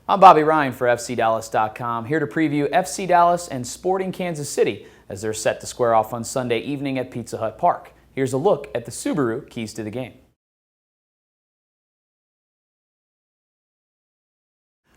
I'm Bobby Rhine for FCDallas.com, here to preview FC Dallas and Sporting Kansas City as they're set to square off on Sunday evening at Pizza Hut Park. Here's a look at the Subaru Keys to the game.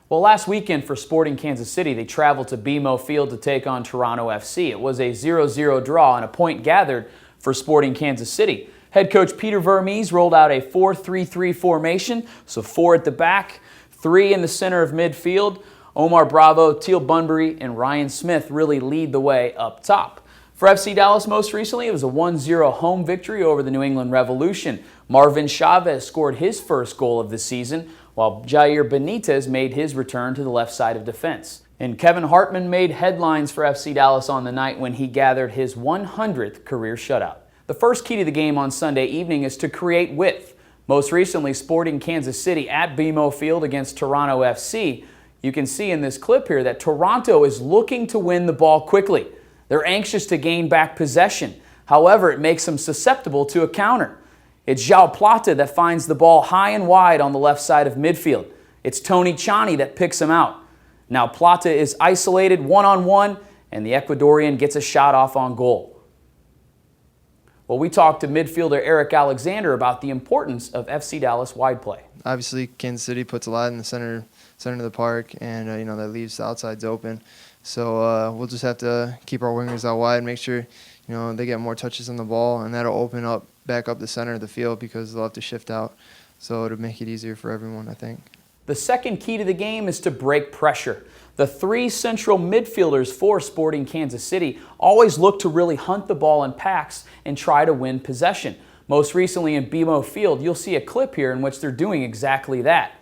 Well, last weekend for Sporting Kansas City, they traveled to BMO Field to take on Toronto FC. It was a 0-0 draw and a point gathered for Sporting Kansas City. Head coach Peter Vermes rolled out a 4-3-3 formation, so 4 at the back, 3 in the center of midfield. Omar Bravo, Teal Bunbury, and Ryan Smith really lead the way up top. For FC Dallas most recently, it was a 1-0 home victory over the New England Revolution. Marvin Chavez scored his first goal of the season, while Jair Benitez made his return to the left side of defense. And Kevin Hartman made headlines for FC Dallas on the night when he gathered his 100th career shutout. The first key to the game on Sunday evening is to create width. Most recently, Sporting Kansas City at BMO Field against Toronto FC. You can see in this clip here that Toronto is looking to win the ball quickly. They're anxious to gain back possession. However, it makes them susceptible to a counter. It's João Plata that finds the ball high and wide on the left side of midfield. It's Tony Tchani that picks him out. Now Plata is isolated one-on-one, and the Ecuadorian gets a shot off on goal. Well, we talked to midfielder Eric Alexander about the importance of FC Dallas wide play. Obviously, Kansas City puts a lot in the center of the park, and that leaves the outsides open. So we'll just have to keep our wingers out wide, make sure they get more touches on the ball, and that'll open up back up the center of the field because they'll have to shift out. So it'll make it easier for everyone, I think. The second key to the game is to break pressure. The 3 central midfielders for Sporting Kansas City always look to really hunt the ball in packs and try to win possession. Most recently in BMO Field, you'll see a clip here in which they're doing exactly that.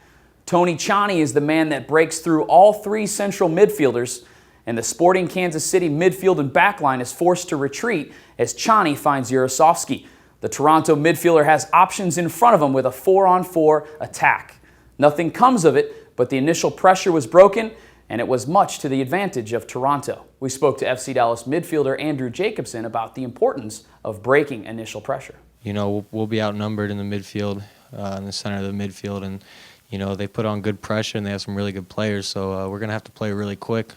Tony Tchani is the man that breaks through all 3 central midfielders, and the Sporting Kansas City midfield and backline is forced to retreat as Tchani finds Yarosovsky. The Toronto midfielder has options in front of him with a 4-on-4 attack. Nothing comes of it, but the initial pressure was broken, and it was much to the advantage of Toronto. We spoke to FC Dallas midfielder Andrew Jacobson about the importance of breaking initial pressure. We'll be outnumbered in the midfield, in the center of the midfield, and they put on good pressure and they have some really good players, so we're going to have to play really quick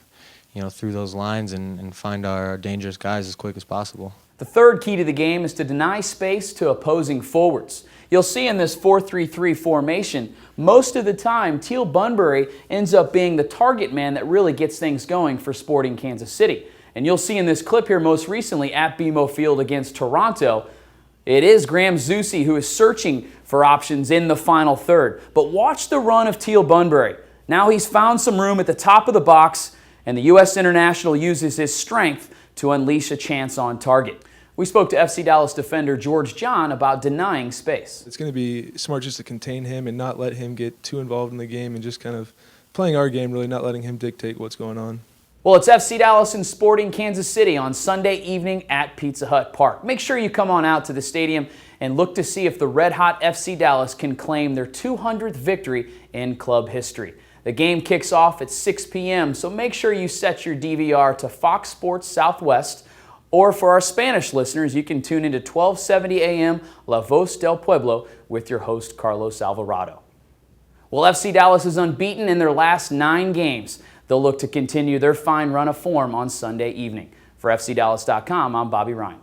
through those lines and find our dangerous guys as quick as possible. The third key to the game is to deny space to opposing forwards. You'll see in this 4-3-3 formation, most of the time, Teal Bunbury ends up being the target man that really gets things going for Sporting Kansas City. And you'll see in this clip here most recently at BMO Field against Toronto, it is Graham Zusi who is searching for options in the final third. But watch the run of Teal Bunbury. Now he's found some room at the top of the box, and the U.S. international uses his strength to unleash a chance on target. We spoke to FC Dallas defender George John about denying space. It's going to be smart just to contain him and not let him get too involved in the game and just kind of playing our game, really not letting him dictate what's going on. Well, it's FC Dallas and Sporting Kansas City on Sunday evening at Pizza Hut Park. Make sure you come on out to the stadium and look to see if the red-hot FC Dallas can claim their 200th victory in club history. The game kicks off at 6 p.m., so make sure you set your DVR to Fox Sports Southwest, or for our Spanish listeners, you can tune into 1270 a.m. La Voz del Pueblo with your host, Carlos Alvarado. Well, FC Dallas is unbeaten in their last 9 games. They'll look to continue their fine run of form on Sunday evening. For FCDallas.com, I'm Bobby Rhine.